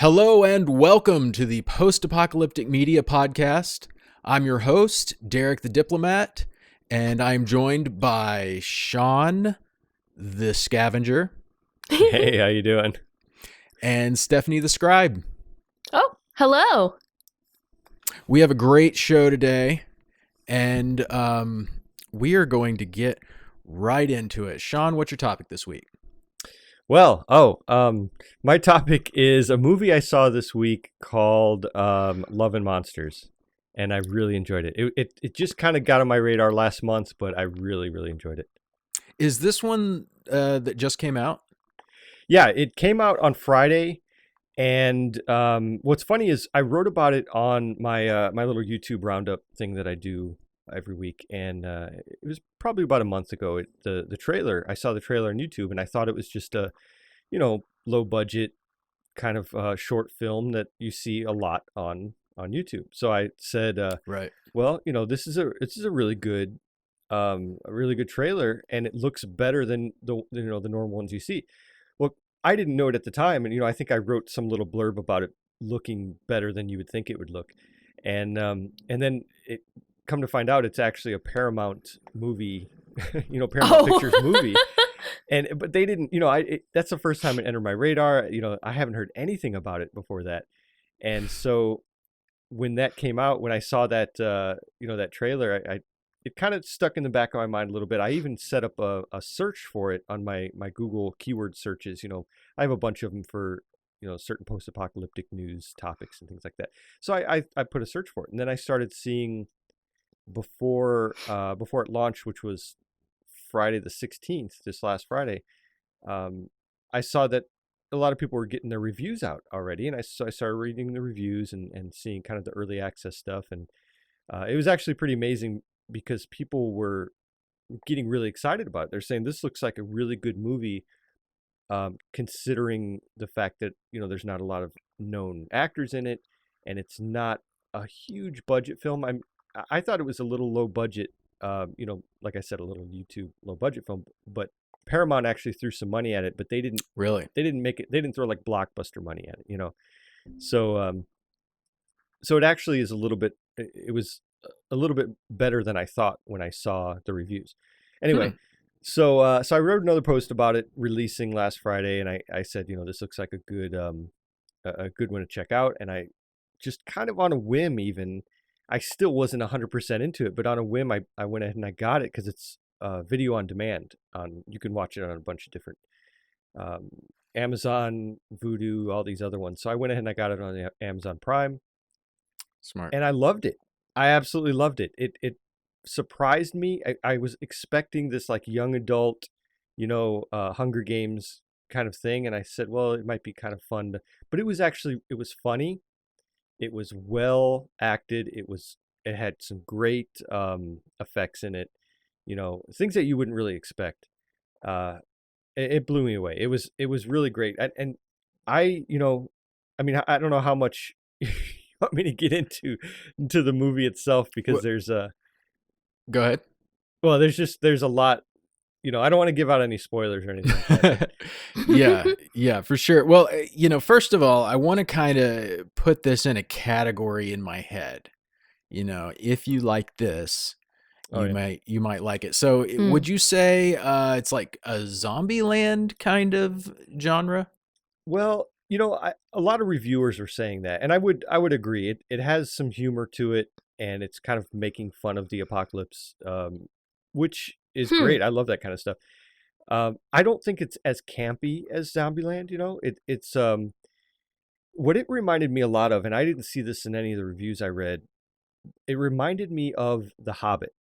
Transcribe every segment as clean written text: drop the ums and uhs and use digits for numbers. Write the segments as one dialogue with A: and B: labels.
A: Hello and welcome to the Post-Apocalyptic Media Podcast. I'm your host, Derek the Diplomat, and I'm joined by Shawn the Scavenger
B: Hey, how you doing?
A: and Stephanie the Scribe.
C: Oh, hello.
A: We have a great show today, and we are going to get right into it. Shawn, what's your topic this week?
B: Well, my topic is a movie I saw this week called Love and Monsters, and I really enjoyed it. It just kind of got on my radar last month, but I really, really enjoyed it.
A: Is this one that just came out?
B: Yeah, it came out on Friday, and what's funny is I wrote about it on my my little YouTube roundup thing that I do every week, and it was probably about a month ago. The trailer, I saw the trailer on YouTube, and I thought it was just a low budget kind of short film that you see a lot on YouTube. So I said,
A: Right.
B: well, this is a really good trailer, and it looks better than the normal ones you see. Well, I didn't know it at the time, and I think I wrote some little blurb about it looking better than you would think it would look, and then it come to find out it's actually a Paramount movie, Paramount Pictures movie. But they didn't, that's the first time it entered my radar. I haven't heard anything about it before that. And so when that came out, when I saw that, that trailer, it kind of stuck in the back of my mind a little bit. I even set up a search for it on my Google keyword searches. I have a bunch of them for, certain post-apocalyptic news topics and things like that. So I put a search for it, and then I started seeing before it launched, which was Friday the 16th, this last Friday, I saw that a lot of people were getting their reviews out already, and I started reading the reviews and seeing kind of the early access stuff, and it was actually pretty amazing because people were getting really excited about it. They're saying this looks like a really good movie, considering the fact that there's not a lot of known actors in it, and it's not a huge budget film. I thought it was a little low budget, like I said, a little YouTube low budget film, but Paramount actually threw some money at it, but they didn't make it. They didn't throw like blockbuster money at it, So, so it actually is it was a little bit better than I thought when I saw the reviews. Anyway, so I wrote another post about it releasing last Friday, and I said, this looks like a good one to check out, and I just kind of on a whim even. I still wasn't 100% into it, but on a whim, I went ahead and I got it because it's video on demand. You can watch it on a bunch of different Amazon, Vudu, all these other ones. So I went ahead and I got it on Amazon Prime.
A: Smart.
B: And I loved it. I absolutely loved it. It surprised me. I was expecting this like young adult, Hunger Games kind of thing, and I said, well, it might be kind of fun, but it was funny. It was well acted. It had some great effects in it, things that you wouldn't really expect. It blew me away. It was really great. And I I don't know how much you want me to get into the movie itself, because there's
A: Go ahead.
B: Well, there's a lot. I don't want to give out any spoilers or anything like that.
A: Yeah, for sure. Well, first of all, I want to kind of put this in a category in my head. If you like this, you might like it. So would you say it's like a zombie land kind of genre?
B: Well, a lot of reviewers are saying that, and I would agree. It has some humor to it, and it's kind of making fun of the apocalypse, which is great. I love that kind of stuff. I don't think it's as campy as Zombieland. It's what it reminded me a lot of, and I didn't see this in any of the reviews I read. It reminded me of The Hobbit,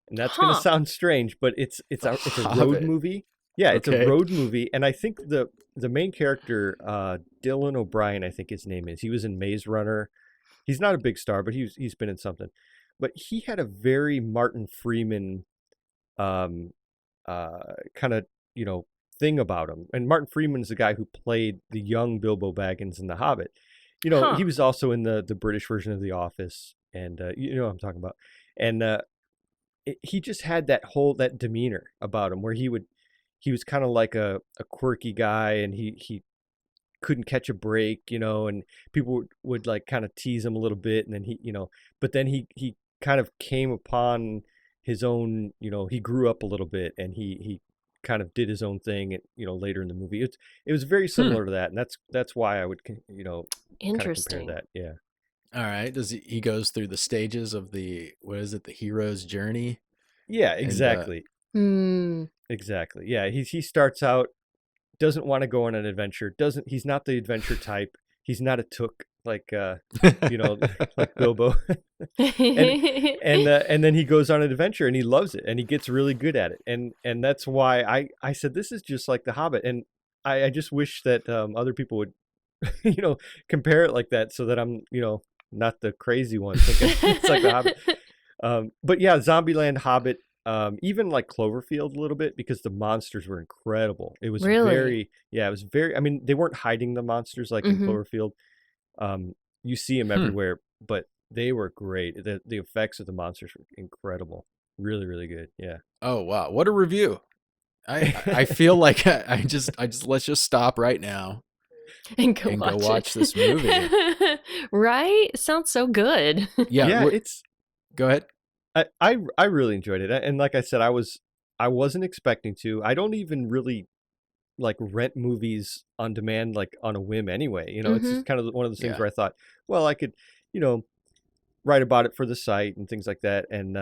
B: and that's going to sound strange, but it's a road movie. Yeah, it's a road movie, and I think the main character, Dylan O'Brien, I think his name is. He was in Maze Runner. He's not a big star, but he's been in something. But he had a very Martin Freeman kind of thing about him. And Martin Freeman's the guy who played the young Bilbo Baggins in The Hobbit. He was also in the British version of The Office, and you know what I'm talking about. And he just had that demeanor about him, where he was kind of like a quirky guy, and he couldn't catch a break, and people would like kind of tease him a little bit, and then but then he kind of came upon his own, he grew up a little bit, and he kind of did his own thing, later in the movie. It was very similar to that, and that's why I would,
C: Interesting.
B: kind of compare that. Yeah.
A: All right. Does he goes through the stages of the hero's journey?
B: Yeah,
A: And,
B: exactly. Exactly. Yeah, he starts out, doesn't want to go on an adventure. He's not the adventure type. He's not a took like like Bilbo. and then he goes on an adventure and he loves it and he gets really good at it. And that's why I said this is just like The Hobbit. And I just wish that other people would compare it like that, so that I'm not the crazy one thinking it's like The Hobbit. But yeah, Zombieland, Hobbit, even like Cloverfield a little bit, because the monsters were incredible. It was
C: Really?
B: it was very, I mean, they weren't hiding the monsters like in Cloverfield. You see them everywhere, but they were great. The effects of the monsters were incredible. Really, really good. Yeah.
A: Oh, wow. What a review. I feel like I just let's just stop right now
C: and go
A: watch this movie.
C: Right? It sounds so good.
A: Yeah. Go ahead.
B: I really enjoyed it. And like I said, I wasn't expecting to. I don't even really like rent movies on demand, like on a whim anyway. It's just kind of one of those things where I thought, well, I could, write about it for the site and things like that. And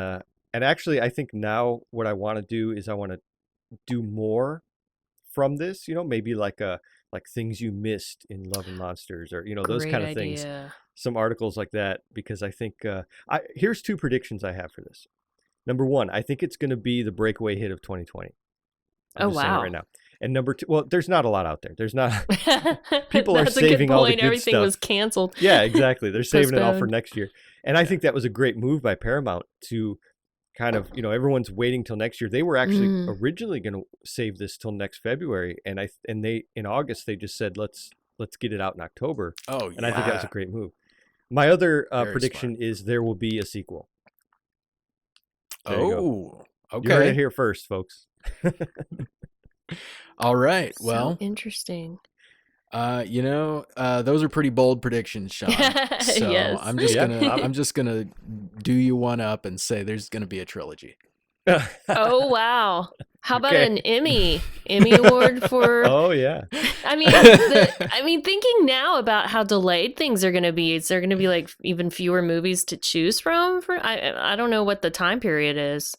B: actually, I think now what I want to do is I want to do more from this, maybe like things you missed in Love and Monsters, or those kind of things, some articles like that, because I think here's two predictions I have for this. Number one, I think it's going to be the breakaway hit of 2020. I'm just saying it right now. And number two, well, there's not a lot out there. There's not. People are saving all the good
C: Everything
B: stuff.
C: was canceled.
B: Yeah, exactly. They're saving it all for next year. And I think that was a great move by Paramount to kind of, everyone's waiting till next year. They were actually originally going to save this till next February, and they in August they just said let's get it out in October.
A: Oh, yeah.
B: And I think that was a great move. My other prediction
A: smart.
B: is there will be a sequel.
A: Okay.
B: You heard it here first, folks.
A: All right.
C: So
A: well,
C: interesting.
A: Those are pretty bold predictions, Shawn. So
C: yes.
A: I'm just gonna do you one up and say there's gonna be a trilogy.
C: Oh wow! How about an Emmy award for?
B: Oh yeah.
C: I mean, thinking now about how delayed things are going to be, is there going to be like even fewer movies to choose from? I don't know what the time period is.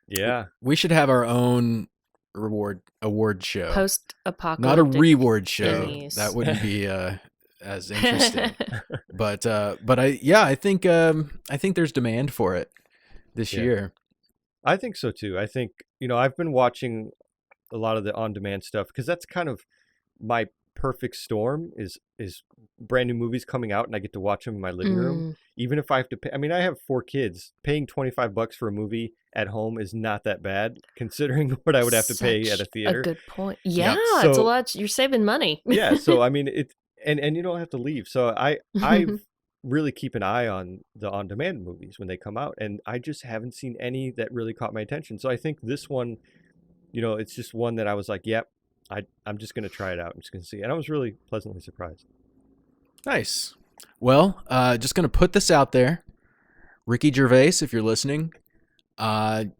B: Yeah,
A: we should have our own award show.
C: Post-apocalyptic.
A: Not a reward show.
C: Emmys.
A: That wouldn't be as interesting. But I think there's demand for it this year.
B: I think so too. I think, I've been watching a lot of the on-demand stuff because that's kind of my perfect storm is brand new movies coming out and I get to watch them in my living room. Even if I have to pay, I mean, I have 4 kids. Paying $25 for a movie at home is not that bad considering what I would have to pay at a theater.
C: A good point. Yeah,
B: so,
C: it's a lot. You're saving money.
B: Yeah. So, I mean, and you don't have to leave. So I really keep an eye on the on-demand movies when they come out, and I just haven't seen any that really caught my attention. So I think this one, it's just one that I was like, yep, I'm just going to try it out. I'm just going to see. And I was really pleasantly surprised.
A: Nice. Well, just going to put this out there. Ricky Gervais, if you're listening,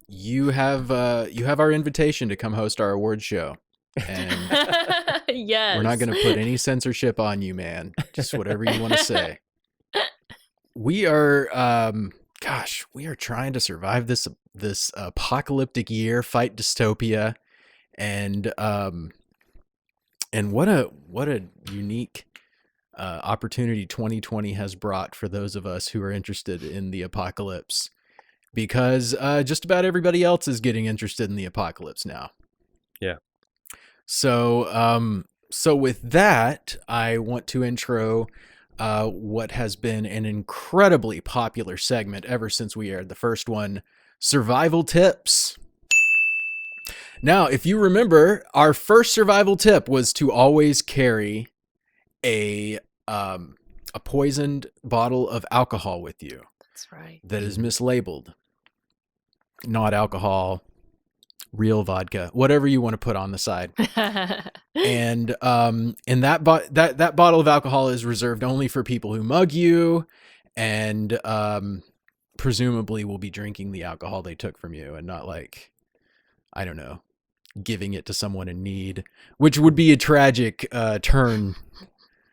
A: you have our invitation to come host our award show. And
C: yes.
A: We're not going to put any censorship on you, man. Just whatever you want to say. We are, we are trying to survive this apocalyptic year, fight dystopia, and what a unique opportunity 2020 has brought for those of us who are interested in the apocalypse, because just about everybody else is getting interested in the apocalypse now.
B: Yeah.
A: So with that, I want to intro what has been an incredibly popular segment ever since we aired the first one, Survival Tips. Now, if you remember, our first survival tip was to always carry a poisoned bottle of alcohol with you.
C: That's right.
A: That is mislabeled. Not alcohol, real vodka, whatever you want to put on the side. And that bottle of alcohol is reserved only for people who mug you, and presumably will be drinking the alcohol they took from you, and not like, I don't know, giving it to someone in need, which would be a tragic turn.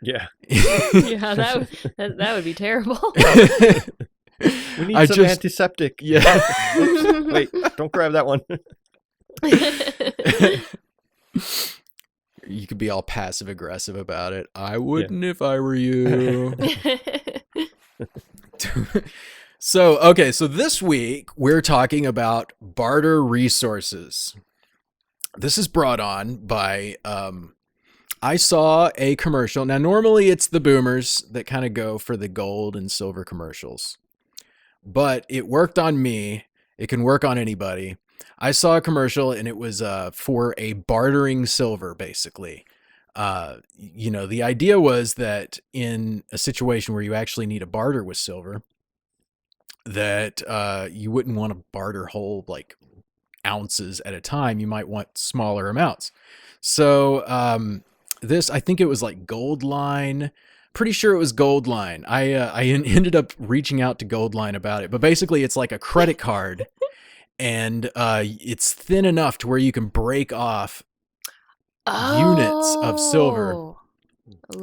B: Yeah.
C: Yeah, that would be terrible.
B: We need some antiseptic.
A: Yeah.
B: Oops, wait, don't grab that one.
A: You could be all passive aggressive about it. I wouldn't if I were you. So this week we're talking about barter resources. This is brought on by, I saw a commercial. Now, normally it's the boomers that kind of go for the gold and silver commercials, but it worked on me. It can work on anybody. I saw a commercial, and it was for a bartering silver, basically. The idea was that in a situation where you actually need a barter with silver, that you wouldn't want to barter whole like ounces at a time. You might want smaller amounts. So I think it was like Gold Line. Pretty sure it was Gold Line. I ended up reaching out to Gold Line about it, but basically it's like a credit card, and it's thin enough to where you can break off units of silver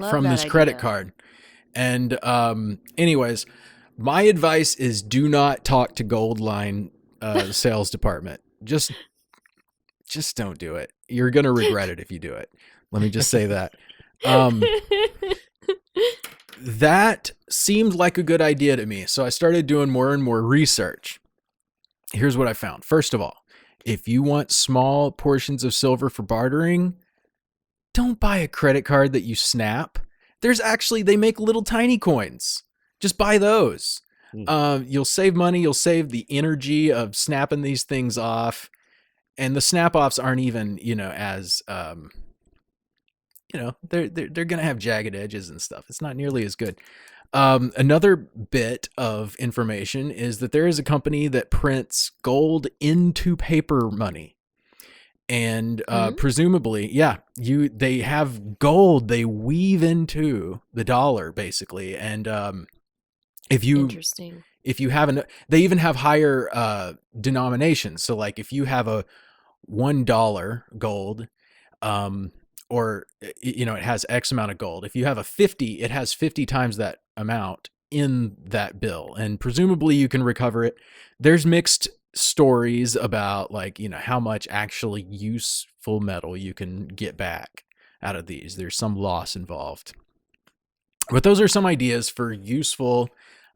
A: from this credit card. And anyways, my advice is do not talk to Gold Line sales department. Just don't do it. You're gonna regret it if you do it. Let me just say that. That seemed like a good idea to me, so I started doing more and more research. Here's what I found. First of all, if you want small portions of silver for bartering, don't buy a credit card that you snap. They make little tiny coins. Just buy those. You'll save money. You'll save the energy of snapping these things off. And the snap-offs aren't even, as, they're going to have jagged edges and stuff. It's not nearly as good. Another bit of information is that there is a company that prints gold into paper money. And presumably, they have gold they weave into the dollar, basically. And if you have they even have higher denominations. So like if you have a $1 gold, or it has X amount of gold. If you have a 50, it has 50 times that amount in that bill, and presumably you can recover it. There's mixed stories about how much actually useful metal you can get back out of these. There's some loss involved, but those are some ideas for useful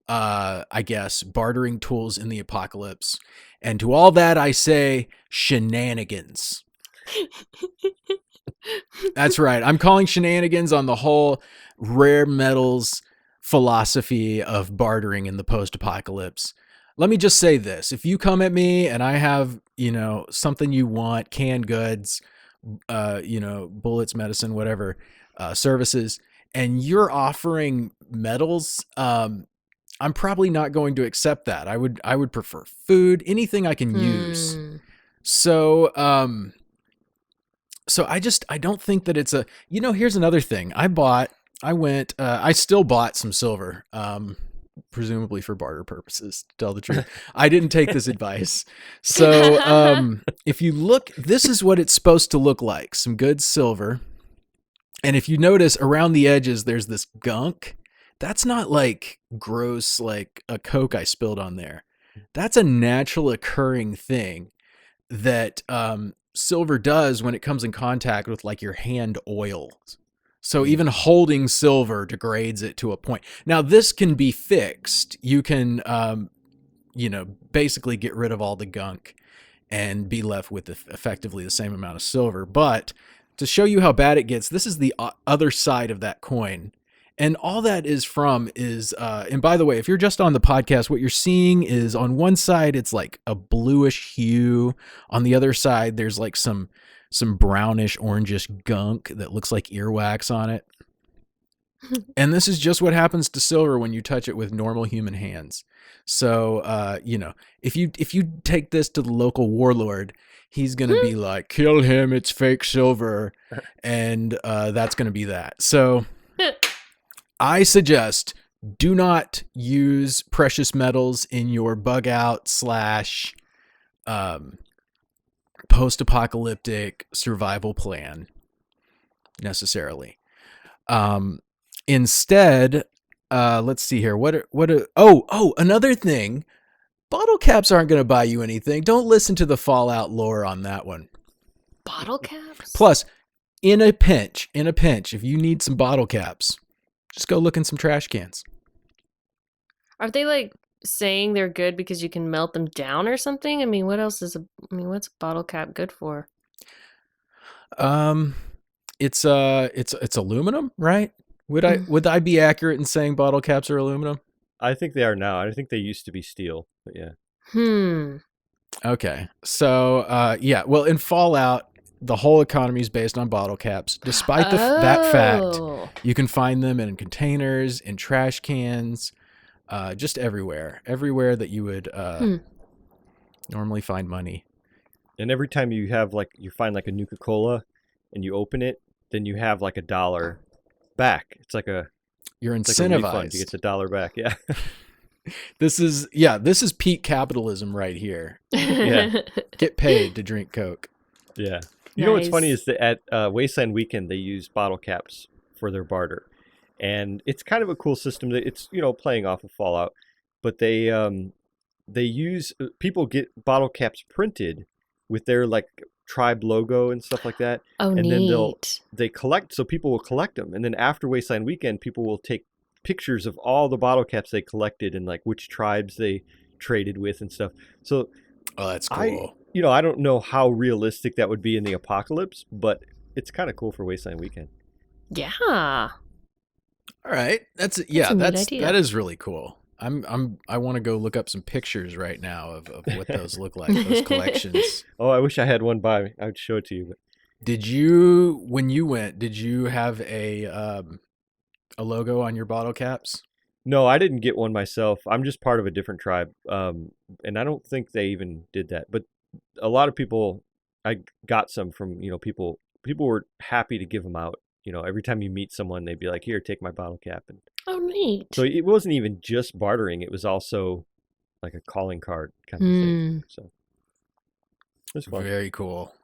A: bartering tools in the apocalypse. And to all that I say, shenanigans. That's right. I'm calling shenanigans on the whole rare metals philosophy of bartering in the post-apocalypse. Let me just say this. If you come at me and I have, something you want, canned goods, bullets, medicine, whatever, services, and you're offering metals, I'm probably not going to accept that. I would prefer food, anything I can use. So I don't think that it's here's another thing. I still bought some silver, presumably for barter purposes, to tell the truth. I didn't take this advice. So if you look, this is what it's supposed to look like. Some good silver. And if you notice around the edges, there's this gunk. That's not like gross, like a Coke I spilled on there. That's a natural occurring thing that silver does when it comes in contact with like your hand oil. So even holding silver degrades it to a point. Now this can be fixed. You can, basically get rid of all the gunk and be left with effectively the same amount of silver. But to show you how bad it gets, this is the other side of that coin. And all that is from is, and by the way, if you're just on the podcast, what you're seeing is on one side, it's like a bluish hue. On the other side, there's like some brownish, orangish gunk that looks like earwax on it. And this is just what happens to silver when you touch it with normal human hands. So, if you take this to the local warlord, he's going to be like, kill him, it's fake silver. And that's going to be that. So I suggest do not use precious metals in your bug out / post-apocalyptic survival plan necessarily. Instead, let's see here. Another thing. Bottle caps aren't going to buy you anything. Don't listen to the Fallout lore on that one.
C: Bottle caps?
A: Plus, in a pinch, if you need some bottle caps, just go look in some trash cans.
C: Are they like saying they're good because you can melt them down or something? I mean, what's a bottle cap good for?
A: It's aluminum, right? Would I be accurate in saying bottle caps are aluminum?
B: I think they are now. I think they used to be steel, but yeah.
A: Okay. So, well, in Fallout, the whole economy is based on bottle caps. Despite that fact, you can find them in containers, in trash cans, just everywhere that you would normally find money.
B: And every time you find like a Nuka-Cola and you open it, then you have like $1 back. It's like
A: you're incentivized.
B: Like a refund. You get the $1 back. Yeah.
A: This is peak capitalism right here.
B: Yeah.
A: Get paid to drink Coke.
B: Yeah. You know what's funny is that at Wasteland Weekend they use bottle caps for their barter, and it's kind of a cool system. That it's playing off of Fallout, but they use people get bottle caps printed with their like tribe logo and stuff like that.
C: Oh,
B: and
C: neat.
B: Then they collect, so people will collect them, and then after Wasteland Weekend, people will take pictures of all the bottle caps they collected and like which tribes they traded with and stuff. So,
A: that's cool.
B: I don't know how realistic that would be in the apocalypse, but it's kind of cool for Wasteland Weekend.
C: Yeah.
A: All right. That is really cool. I want to go look up some pictures right now of what those look like, those collections.
B: Oh, I wish I had one by me. I would show it to you. But...
A: when you went, did you have a logo on your bottle caps?
B: No, I didn't get one myself. I'm just part of a different tribe. And I don't think they even did that. But a lot of people, I got some from, people were happy to give them out. Every time you meet someone, they'd be like, here, take my bottle cap. And
C: oh, neat.
B: So it wasn't even just bartering. It was also like a calling card kind of thing. So it was fun.
A: Very cool.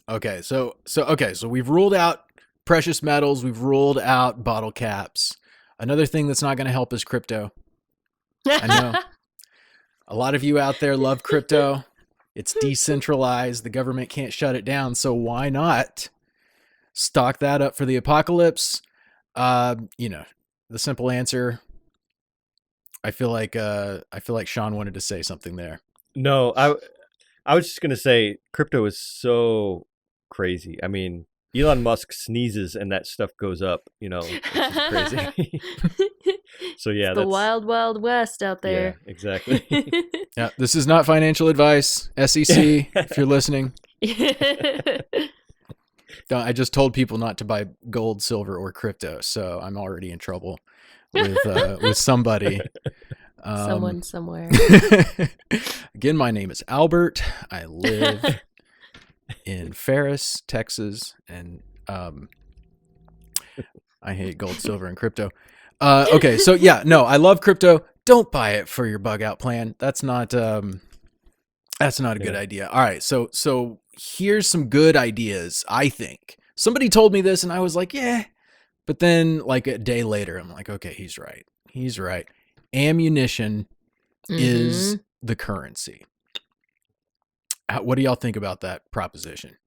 A: Okay. So we've ruled out precious metals. We've ruled out bottle caps. Another thing that's not going to help is crypto. I know a lot of you out there love crypto. It's decentralized. The government can't shut it down. So why not stock that up for the apocalypse? The simple answer. I feel like Shawn wanted to say something there.
B: No, I was just going to say crypto is so crazy. I mean, Elon Musk sneezes and that stuff goes up, it's just crazy. So yeah,
C: it's the wild, wild west out there.
B: Yeah, exactly.
A: Yeah, this is not financial advice. SEC, if you're listening. I just told people not to buy gold, silver, or crypto, so I'm already in trouble with somebody.
C: Someone somewhere.
A: Again, my name is Albert. I live in Ferris, Texas, and I hate gold, silver, and crypto. Okay, so yeah, no, I love crypto. Don't buy it for your bug out plan. That's not a good idea. All right, so here's some good ideas, I think. Somebody told me this and I was like, yeah. But then like a day later, I'm like, okay, he's right. Ammunition is the currency. What do y'all think about that proposition?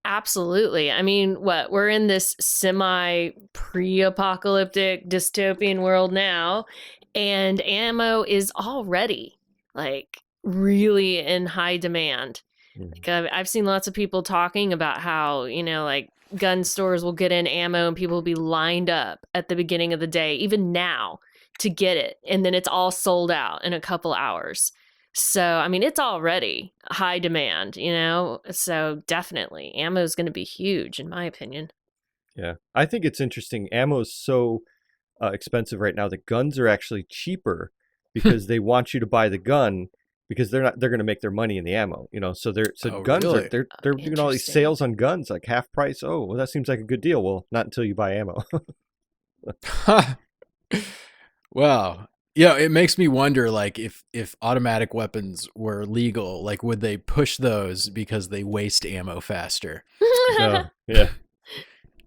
C: Absolutely. I mean, we're in this semi pre-apocalyptic dystopian world now, and ammo is already like really in high demand. Like I've seen lots of people talking about how, like gun stores will get in ammo and people will be lined up at the beginning of the day, even now, to get it. And then it's all sold out in a couple hours. So, I mean, it's already high demand, So definitely ammo is going to be huge, in my opinion.
B: Yeah. I think it's interesting. Ammo is so expensive right now that guns are actually cheaper because they want you to buy the gun because they're going to make their money in the ammo, so
A: Oh,
B: guns are
A: really?
B: they're doing all these
C: Interesting.
B: sales on guns like half price. Oh, well, that seems like a good deal. Well, not until you buy ammo.
A: Wow. Yeah, it makes me wonder, like, if automatic weapons were legal, like, would they push those because they waste ammo faster?
B: Oh, yeah.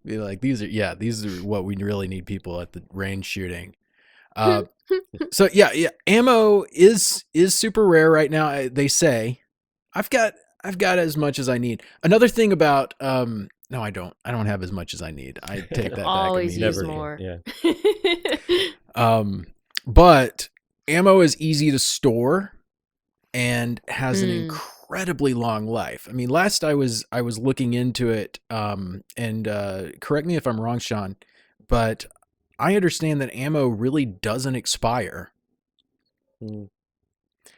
A: Be like, these are what we really need people at the range shooting. So yeah, ammo is super rare right now. They say I've got as much as I need. Another thing about no, I don't have as much as I need. I take that back
C: Always use
A: immediately.
C: more.
B: Yeah.
A: But ammo is easy to store and has an incredibly long life. I mean, last I was looking into it, and correct me if I'm wrong, Shawn, but I understand that ammo really doesn't expire.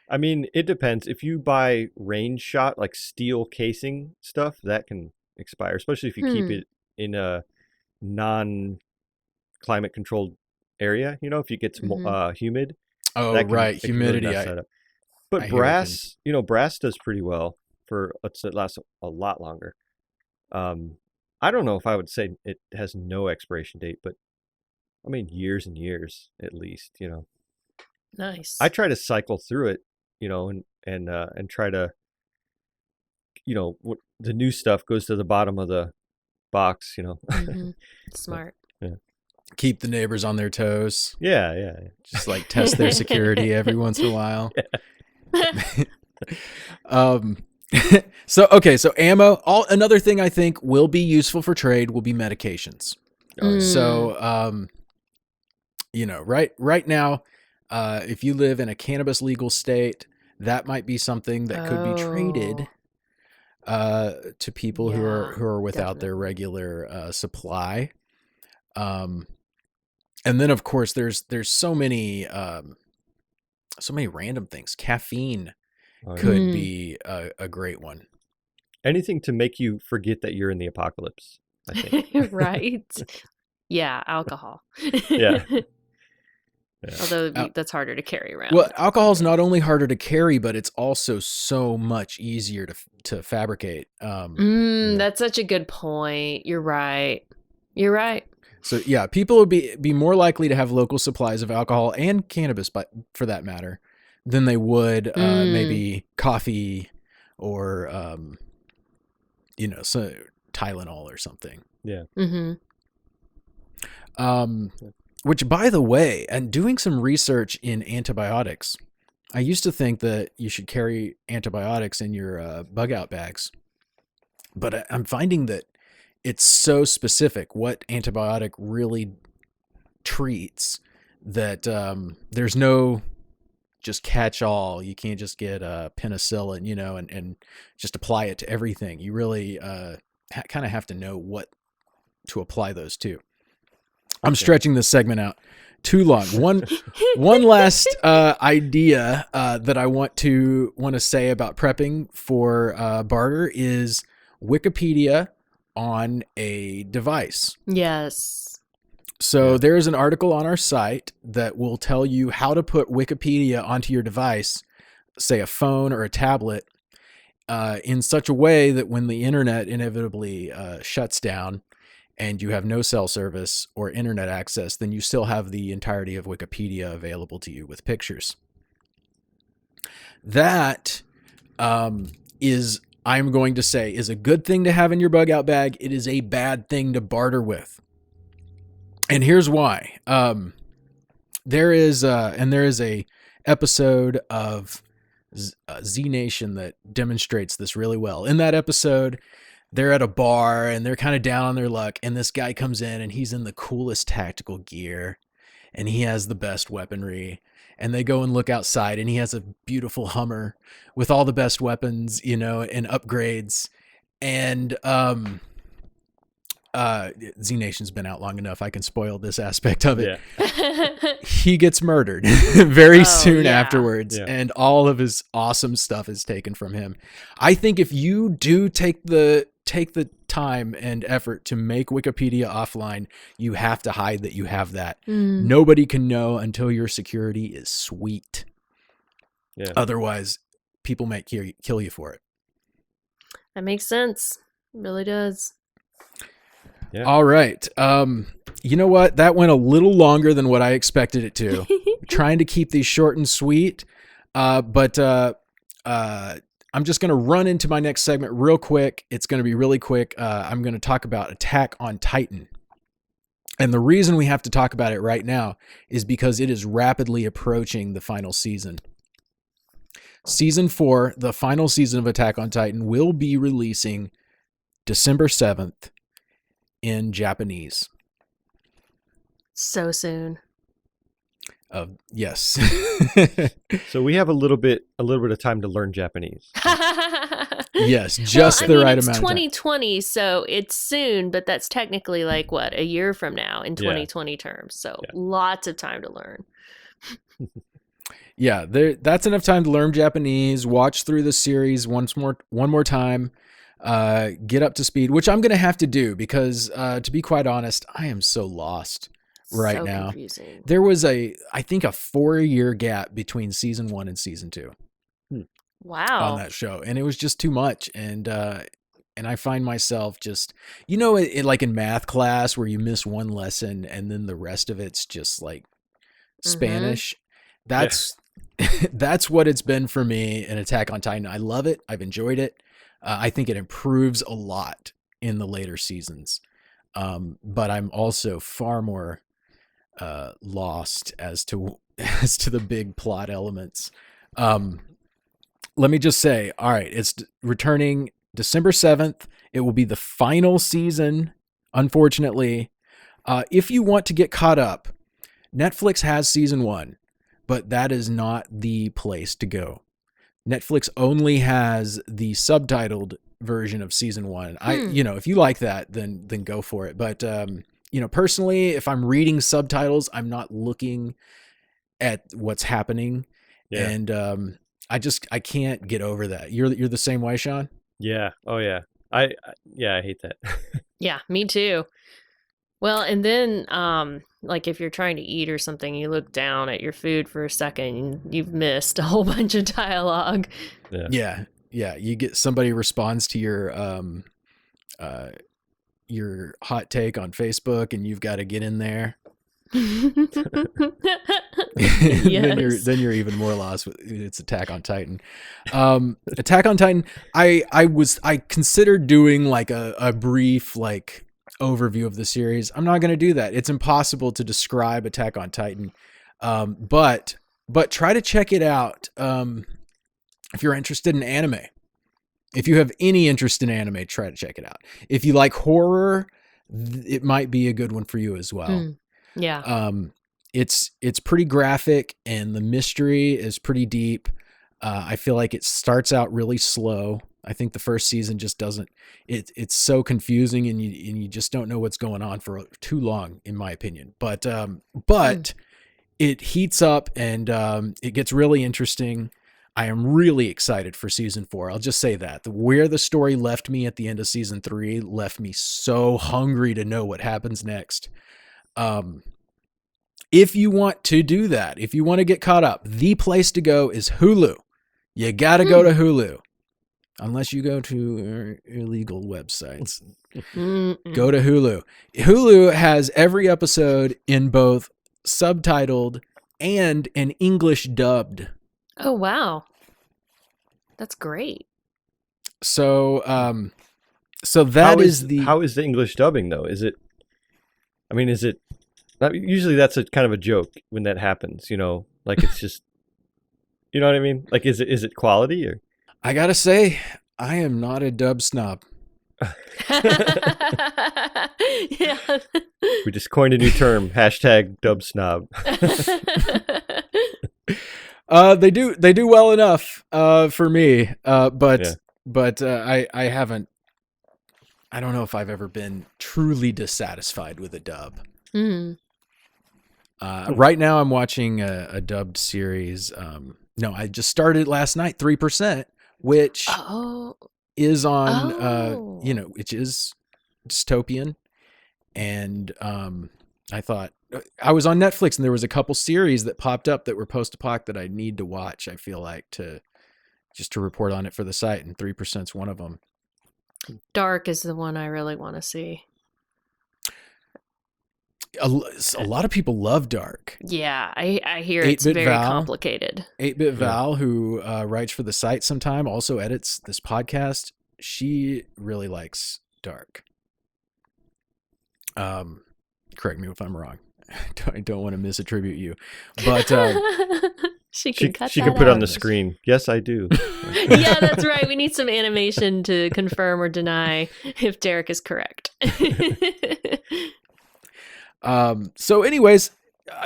B: I mean, it depends. If you buy range shot, like steel casing stuff, that can expire, especially if you keep it in a non-climate controlled area. If it gets humid.
A: Oh,
B: that can,
A: right,
B: it can really
A: humidity.
B: mess that up. But
A: I
B: brass, brass does pretty well for it lasts a lot longer. I don't know if I would say it has no expiration date, but I mean years and years at least.
C: Nice.
B: I try to cycle through it, and try to, the new stuff goes to the bottom of the box.
C: Smart.
B: Yeah.
A: Keep the neighbors on their toes.
B: Yeah.
A: Just like test their security every once in a while. So ammo. Another thing I think will be useful for trade will be medications. So right now, if you live in a cannabis legal state, that might be something that could be traded to people who are without their regular supply. And then of course there's so many random things. Caffeine could be a great one.
B: Anything to make you forget that you're in the apocalypse, I think.
C: Right. Yeah, alcohol.
B: Yeah.
C: Although that's harder to carry around.
A: Well, alcohol is not only harder to carry, but it's also so much easier to fabricate.
C: That's such a good point. You're right.
A: So yeah, people would be more likely to have local supplies of alcohol and cannabis, but for that matter, than they would maybe coffee or so Tylenol or something.
B: Yeah.
A: Which, by the way, and doing some research in antibiotics, I used to think that you should carry antibiotics in your bug out bags, but I'm finding that it's so specific what antibiotic really treats that there's no just catch all. You can't just get penicillin, and just apply it to everything. You really kind of have to know what to apply those to. I'm stretching this segment out too long. One last idea that I want to say about prepping for barter is Wikipedia on a device.
C: Yes.
A: So there is an article on our site that will tell you how to put Wikipedia onto your device, say a phone or a tablet, in such a way that when the internet inevitably shuts down and you have no cell service or internet access, then you still have the entirety of Wikipedia available to you with pictures. That is, I'm going to say, is a good thing to have in your bug out bag. It is a bad thing to barter with. And here's why. There is a episode of Z Nation that demonstrates this really well. In that episode, they're at a bar and they're kind of down on their luck, and this guy comes in and he's in the coolest tactical gear and he has the best weaponry, and they go and look outside and he has a beautiful Hummer with all the best weapons, and upgrades. And Z Nation's been out long enough, I can spoil this aspect of it. Yeah. He gets murdered very soon afterwards, and all of his awesome stuff is taken from him. I think if you do take the time and effort to make Wikipedia offline, you have to hide that you have that.
C: Mm.
A: Nobody can know until your security is sweet.
B: Yeah.
A: Otherwise, people might kill you for it.
C: That makes sense. It really does.
A: Yeah. All right. You know what? That went a little longer than what I expected it to. Trying to keep these short and sweet. But I'm just going to run into my next segment real quick. It's going to be really quick. I'm going to talk about Attack on Titan. And the reason we have to talk about it right now is because it is rapidly approaching the final season. Season 4, the final season of Attack on Titan, will be releasing December 7th in Japanese.
C: So soon.
A: Yes.
B: So we have a little bit of time to learn Japanese.
A: Yes, just the right amount of time.
C: It's 2020, so it's soon, but that's technically like what, a year from now in 2020 terms. So lots of time to learn.
A: Yeah, that's enough time to learn Japanese, watch through the series one more time, get up to speed, which I'm going to have to do because to be quite honest, I am so lost right now.
C: Confusing.
A: There was I think a 4-year gap between season 1 and season 2.
C: Wow.
A: On that show, and it was just too much, and I find myself just, it like in math class where you miss one lesson and then the rest of it's just like Spanish. That's that's what it's been for me in Attack on Titan. I love it. I've enjoyed it. I think it improves a lot in the later seasons, but I'm also far more lost as to the big plot elements. Let me just say, all right, it's returning December 7th. It will be the final season, unfortunately. If you want to get caught up, Netflix has season 1, but that is not the place to go. Netflix only has the subtitled version of season 1. If you like that, then go for it. But, personally, if I'm reading subtitles, I'm not looking at what's happening. Yeah. And, I can't get over that. You're the same way, Shawn?
B: Yeah. Oh yeah. I hate that.
C: Yeah, me too. Well, and then like if you're trying to eat or something, you look down at your food for a second and you've missed a whole bunch of dialogue.
A: Yeah. You get somebody responds to your hot take on Facebook and you've got to get in there.
C: Yes.
A: then you're even more lost. It's Attack on Titan. Attack on Titan. I considered doing like a brief like overview of the series. I'm not going to do that. It's impossible to describe Attack on Titan. But try to check it out. If you're interested in anime, if you have any interest in anime, try to check it out. If you like horror, it might be a good one for you as well.
C: Yeah.
A: It's pretty graphic and the mystery is pretty deep. I feel like it starts out really slow. I think the first season just doesn't, it's so confusing and you just don't know what's going on for too long, in my opinion. But it heats up and it gets really interesting. I am really excited for season 4. I'll just say that where the story left me at the end of season 3 left me so hungry to know what happens next. If you want to do that, if you want to get caught up, the place to go is Hulu. You got to go to Hulu. Unless you go to illegal websites. Go to Hulu. Hulu has every episode in both subtitled and in English dubbed.
C: Oh, wow. That's great.
A: So
B: how is the English dubbing though? Is it usually that's a kind of a joke when that happens, like it's just, you know what I mean? Like, is it quality or?
A: I gotta say, I am not a dub snob.
C: Yeah.
B: We just coined a new term, #dub snob.
A: They do well enough for me, but I haven't. I don't know if I've ever been truly dissatisfied with a dub. Right now I'm watching a dubbed series. No, I just started last night, 3%, which is on, which is dystopian, and I thought I was on Netflix and there was a couple series that popped up that were post-apoc that I need to watch. I feel like to report on it for the site, and 3%'s one of them.
C: Dark is the one I really want to see.
A: A lot of people love Dark.
C: Yeah, I hear it's very complicated.
A: 8-Bit Val, who writes for the site sometime, also edits this podcast. She really likes Dark. Correct me if I'm wrong. I don't want to misattribute you, but
C: she can
B: put it on the screen. Yes, I do.
C: Yeah, that's right. We need some animation to confirm or deny if Derek is correct.
A: So anyways,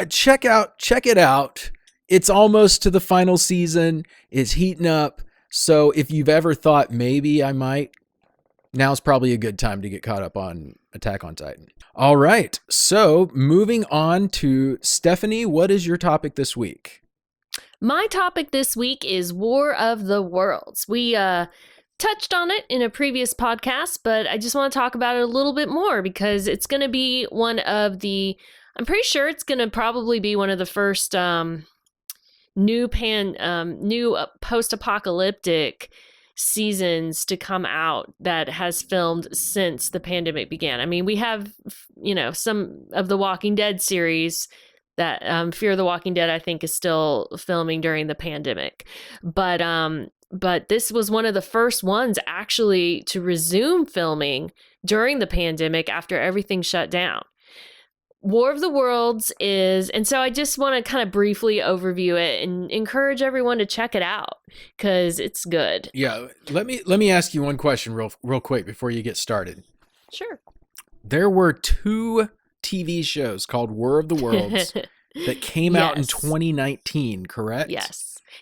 A: check it out. It's almost to the final season. It's heating up. So if you've ever thought maybe I might, now's probably a good time to get caught up on Attack on Titan. All right. So moving on to Stephanie, what is your topic this week?
C: My topic this week is War of the Worlds. We touched on it in a previous podcast, but I just want to talk about it a little bit more because it's going to be one of the, I'm pretty sure it's going to probably be one of the first new post-apocalyptic seasons to come out that has filmed since the pandemic began. I mean, we have, some of the Walking Dead series that Fear the Walking Dead, I think, is still filming during the pandemic. But this was one of the first ones actually to resume filming during the pandemic after everything shut down. War of the Worlds is, and so I just want to kind of briefly overview it and encourage everyone to check it out because it's good.
A: Yeah, let me ask you one question real quick before you get started.
C: Sure.
A: There were 2 TV shows called War of the Worlds that came out in 2019, correct?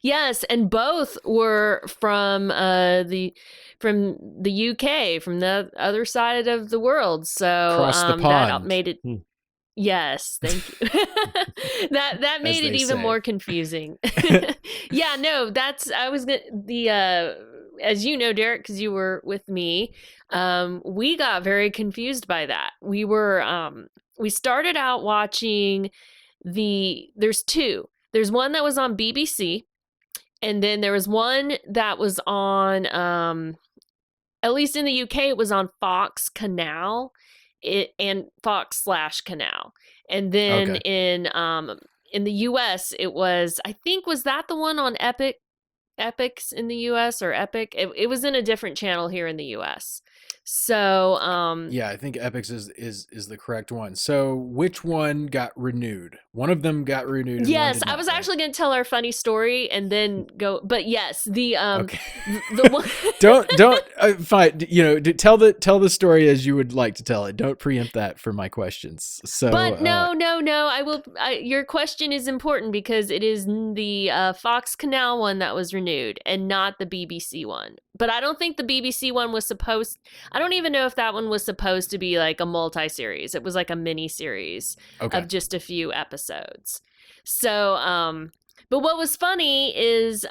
C: Yes, and both were from the UK, from the other side of the world. So
A: across the pond.
C: That made it. Yes, thank you. that made it even more confusing. Yeah, no, as you know, Derek, because you were with me, we got very confused by that. We started out watching there's 2. There's one that was on BBC, and then there was one that was on, at least in the UK, it was on Fox Canal, and Fox/Canal. And then in the US, it was, I think, was that the one on Epix in the US or Epic? It was in a different channel here in the US. So
A: yeah, I think Epix is the correct one. So which one got renewed? One of them got renewed.
C: Yes, I was actually going to tell our funny story and then go, but yes, the one. don't fine. Tell the story as you would like to tell it. Don't preempt that for my questions. So, but no, I will. Your question is important because it is the Fox Canal one that was renewed and not the BBC one. But I don't think the BBC one was supposed. I don't even know if that one was supposed to be like a multi-series. It was like a mini-series of just a few episodes. So, but what was funny is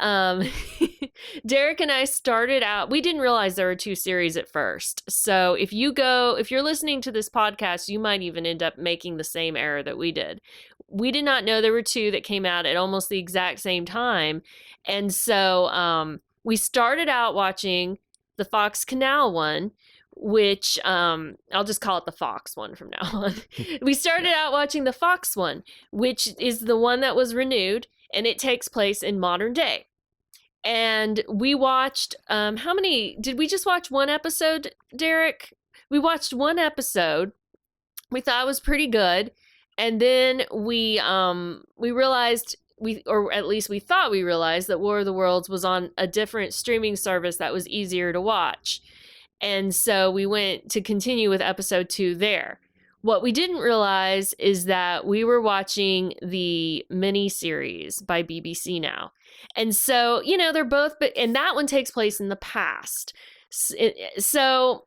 C: Derek and I started out, we didn't realize there were 2 series at first. So if you're listening to this podcast, you might even end up making the same error that we did. We did not know there were 2 that came out at almost the exact same time. And so we started out watching the Fox Canal one, which I'll just call it the Fox one from now on. We started out watching the Fox one, which is the one that was renewed, and it takes place in modern day. And we watched, how many, did we just watch one episode, Derek? We watched one episode. We thought it was pretty good. And then we realized, or at least we thought we realized that War of the Worlds was on a different streaming service that was easier to watch. And so we went to continue with episode 2 there. What we didn't realize is that we were watching the mini-series by BBC Now. And so, they're both, and that one takes place in the past. So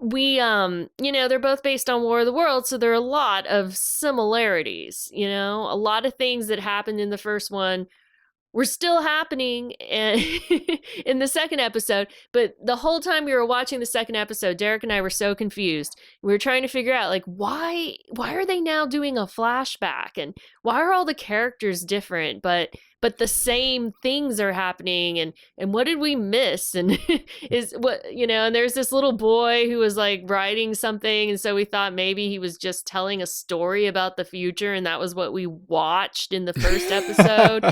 C: we, they're both based on War of the Worlds, so there are a lot of similarities, a lot of things that happened in the first one were still happening and in the second episode. But the whole time we were watching the second episode, Derek and I were so confused. We were trying to figure out, like, why are they now doing a flashback, and why are all the characters different, but the same things are happening, and what did we miss? And is what, and there's this little boy who was like writing something, and so we thought maybe he was just telling a story about the future, and that was what we watched in the first episode.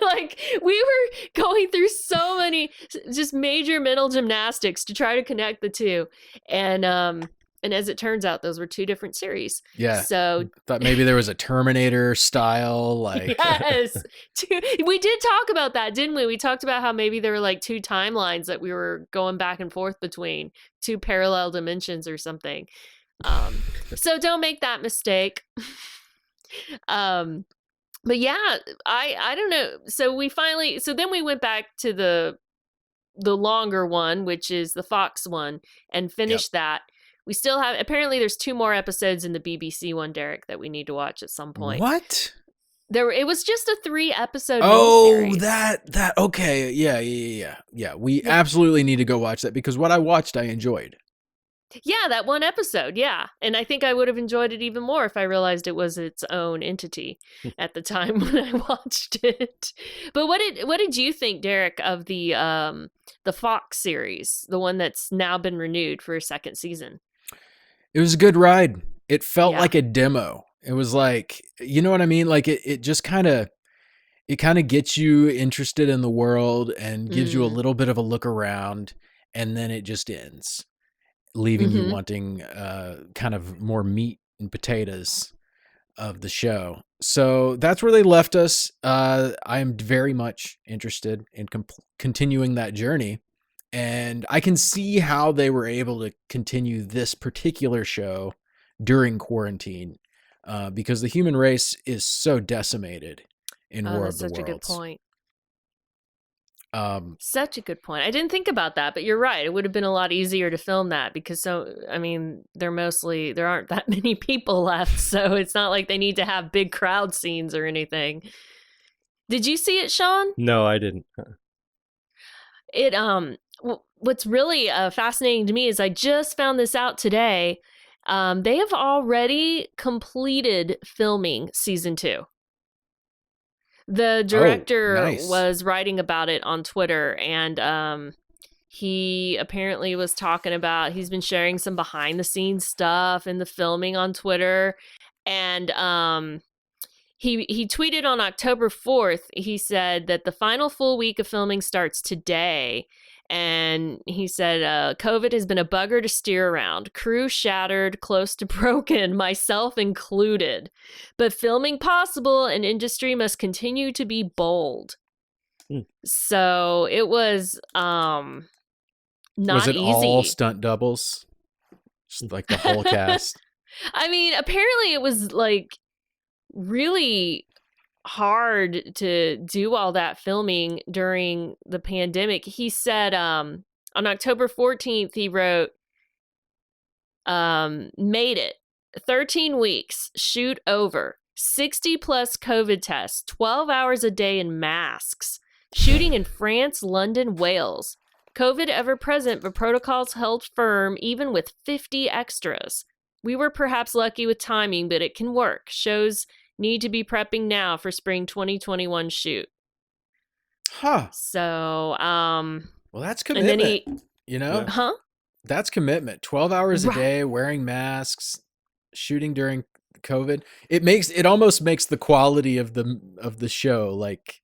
C: Like, we were going through so many just major mental gymnastics to try to connect the two, and as it turns out, those were two different series.
A: Yeah.
C: So
A: thought maybe there was a Terminator style, like.
C: Yes. We did talk about that, didn't we? We talked about how maybe there were like two timelines that we were going back and forth between, two parallel dimensions or something. So don't make that mistake. But yeah, I don't know. So then we went back to the longer one, which is the Fox one, and finished that. We still have, apparently there's 2 more episodes in the BBC one, Derek, that we need to watch at some point.
A: What?
C: It was just a 3-episode
A: miniseries.
C: that
A: okay. Yeah. We absolutely need to go watch that, because what I watched, I enjoyed.
C: Yeah, that one episode, yeah. And I think I would have enjoyed it even more if I realized it was its own entity at the time when I watched it. But what did you think, Derek, of the Fox series, the one that's now been renewed for a second season?
A: It was a good ride. It felt like a demo. It was like, you know what I mean? Like it just kind of gets you interested in the world and gives you a little bit of a look around, and then it just ends, leaving you wanting kind of more meat and potatoes of the show. So that's where they left us. I'm very much interested in continuing that journey. And I can see how they were able to continue this particular show during quarantine, because the human race is so decimated in War of the Worlds.
C: Such a good point. Such a good point. I didn't think about that, but you're right. It would have been a lot easier to film that, because there aren't that many people left, so it's not like they need to have big crowd scenes or anything. Did you see it, Shawn?
B: No, I didn't.
C: It what's really fascinating to me is I just found this out today. They have already completed filming season 2. The director was writing about it on Twitter, and he apparently was talking about, he's been sharing some behind the scenes stuff in the filming on Twitter, and he tweeted on October 4th. He said that the final full week of filming starts today. And he said, COVID has been a bugger to steer around. Crew shattered, close to broken, myself included. But filming possible, and industry must continue to be bold. So it was not easy.
A: Was it all stunt doubles? Just like the whole cast?
C: I mean, apparently it was like really hard to do all that filming during the pandemic. He said on October 14th, he wrote, made it 13 weeks, shoot over, 60 plus COVID tests, 12 hours a day in masks, shooting in France, London, Wales. COVID ever present, but protocols held firm even with 50 extras. We were perhaps lucky with timing, but it can work. Shows need to be prepping now for spring 2021 shoot.
A: Huh.
C: So,
A: well, that's commitment. That's commitment. 12 hours a day, wearing masks, shooting during COVID. It almost makes the quality of the show like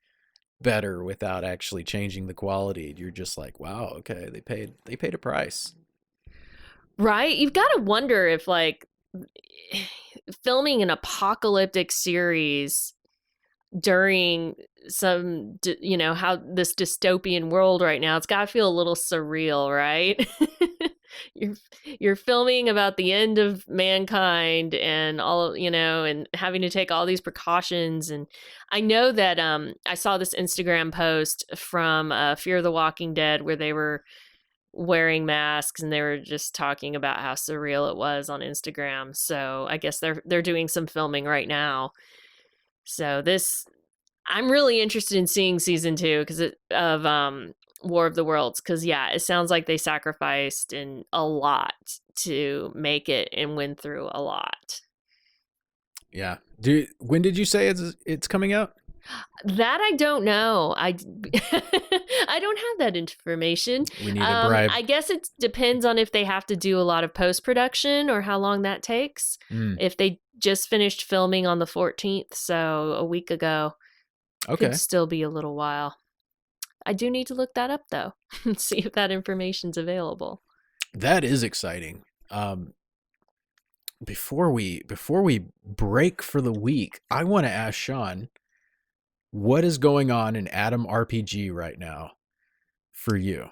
A: better without actually changing the quality. You're just like, wow, okay, they paid a price.
C: Right? You've got to wonder if like filming an apocalyptic series during some, how this dystopian world right now, it's got to feel a little surreal, right? You're filming about the end of mankind and all, and having to take all these precautions. And I know that I saw this Instagram post from Fear the Walking Dead where they were wearing masks and they were just talking about how surreal it was on Instagram. So I guess they're doing some filming right now. So this I'm really interested in seeing season 2 because of War of the Worlds. Because yeah, it sounds like they sacrificed in a lot to make it and win through a lot.
A: Yeah. When did you say it's coming out?
C: That I don't know. I don't have that information.
A: We need a bribe.
C: I guess it depends on if they have to do a lot of post-production or how long that takes. If they just finished filming on the 14th, so a week ago,
A: okay,
C: could still be a little while. I do need to look that up though and see if that information's available.
A: That is exciting. Before we break for the week, I want to ask Shawn, what is going on in Adam RPG right now for you?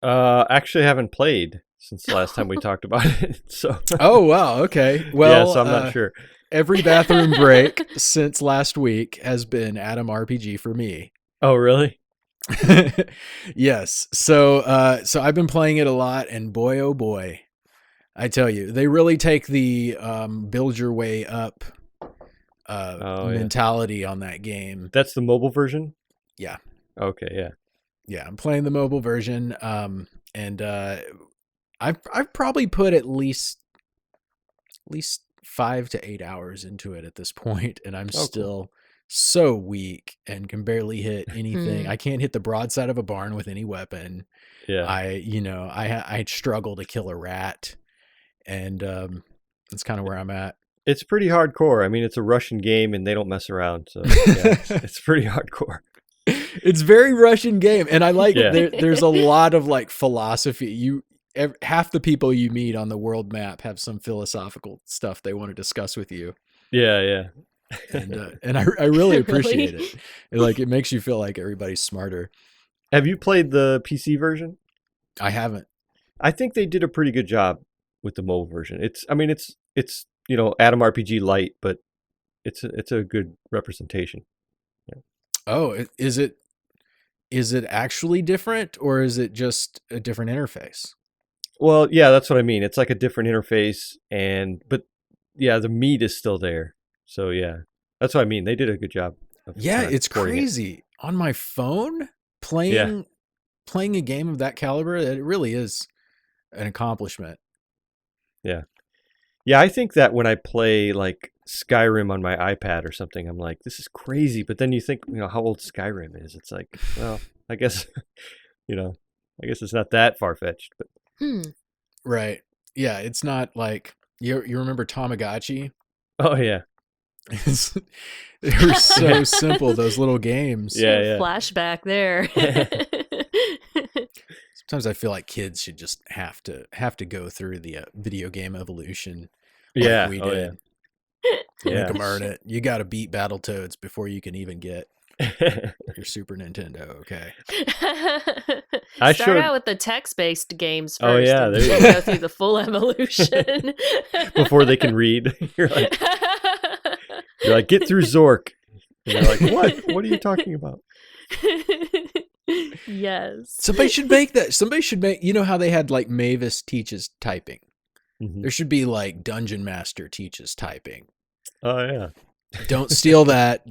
B: Actually, I haven't played since the last time we talked about it. So.
A: Oh wow, okay. Well,
B: yeah, so I'm not sure.
A: Every bathroom break since last week has been Adam RPG for me.
B: Oh really?
A: Yes. So I've been playing it a lot, and boy, oh boy, I tell you, they really take the build your way up mentality on that game.
B: That's the mobile version?
A: Yeah.
B: Okay, yeah.
A: Yeah, I'm playing the mobile version, and I've probably put at least 5 to 8 hours into it at this point, and I'm still so weak and can barely hit anything. I can't hit the broadside of a barn with any weapon.
B: Yeah.
A: I struggle to kill a rat, and that's kind of where I'm at.
B: It's pretty hardcore. I mean, it's a Russian game, and they don't mess around, so yeah, it's pretty hardcore.
A: It's very Russian game, and I like there's a lot of like philosophy. Half the people you meet on the world map have some philosophical stuff they want to discuss with you.
B: Yeah.
A: And I really appreciate it. It makes you feel like everybody's smarter.
B: Have you played the PC version?
A: I haven't.
B: I think they did a pretty good job with the mobile version. It's Adam RPG light, but it's a good representation. Yeah.
A: Oh, is it actually different, or is it just a different interface?
B: Well, yeah, that's what I mean. It's like a different interface, but yeah, the meat is still there. So yeah, that's what I mean. They did a good job.
A: Yeah, it's crazy. On my phone, playing a game of that caliber, it really is an accomplishment.
B: Yeah. Yeah, I think that when I play like Skyrim on my iPad or something, I'm like, this is crazy. But then you think, how old Skyrim is. It's like, well, I guess, I guess it's not that far-fetched. But
A: Right. Yeah, it's not like, you remember Tamagotchi?
B: Oh, yeah.
A: They were so simple, those little games.
B: Yeah.
C: Flashback there.
A: Sometimes I feel like kids should just have to go through the video game evolution.
B: Yeah,
A: we did.
B: Yeah.
A: Make them earn it. You got to beat Battletoads before you can even get your Super Nintendo. Okay.
C: Start out with the text-based games first.
B: Oh yeah,
C: and then go through the full evolution
B: before they can read. You're like, get through Zork. And they're like, what? What are you talking about?
C: Yes.
A: Somebody should make that. Somebody should make. You know how they had like Mavis teaches typing. Mm-hmm. There should be like Dungeon Master teaches typing.
B: Oh yeah.
A: Don't steal that.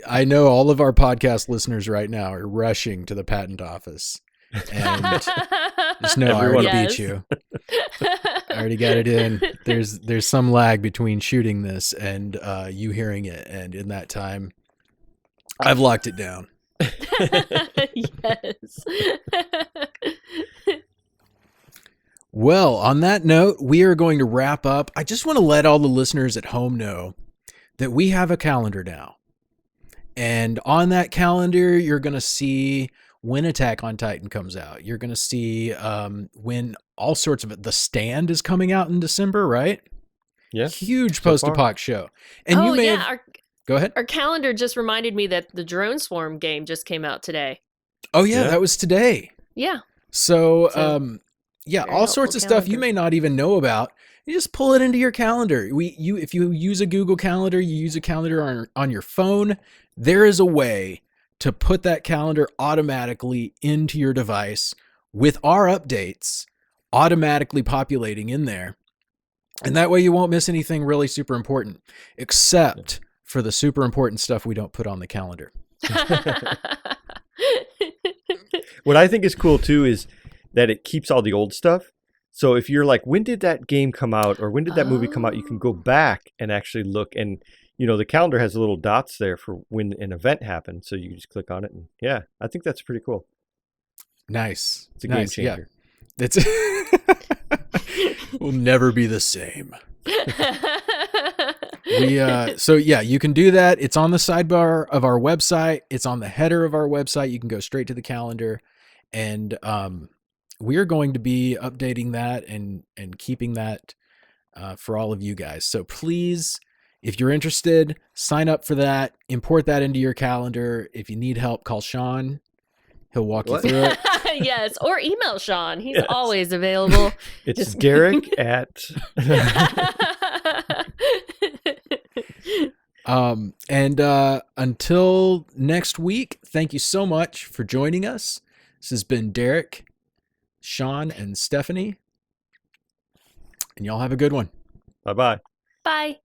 A: I know all of our podcast listeners right now are rushing to the patent office, and just know I already beat you. I already got it in. There's some lag between shooting this and you hearing it, and in that time, I've locked it down.
C: Yes.
A: Well, on that note, we are going to wrap up. I just want to let all the listeners at home know that we have a calendar now. And on that calendar, you're going to see when Attack on Titan comes out. You're going to see when all sorts of it. The Stand is coming out in December, right?
B: Yeah.
A: Huge post-apoc show. And you may have... Go ahead.
C: Our calendar just reminded me that the Drone Swarm game just came out today.
A: Oh, yeah. That was today.
C: Yeah.
A: So all sorts of stuff you may not even know about. You just pull it into your calendar. If you use a Google Calendar, you use a calendar on your phone, there is a way to put that calendar automatically into your device with our updates automatically populating in there. And that way you won't miss anything really super important, except for the super important stuff we don't put on the calendar.
B: What I think is cool too is that it keeps all the old stuff. So if you're like, when did that game come out or when did that movie come out, you can go back and actually look. And, the calendar has little dots there for when an event happened. So you just click on it. And yeah, I think that's pretty cool.
A: Nice.
B: It's a game changer.
A: Yeah. It's will never be the same. So yeah, you can do that. It's on the sidebar of our website. It's on the header of our website. You can go straight to the calendar, and we're going to be updating that and keeping that for all of you guys. So please, if you're interested, sign up for that. Import that into your calendar. If you need help, call Shawn. He'll walk you through it.
C: Yes, or email Shawn. He's always available.
B: It's Derek at.
A: Until next week, thank you so much for joining us. This has been Derek, Shawn, and Stephanie. And y'all have a good one.
B: Bye-bye.
C: Bye.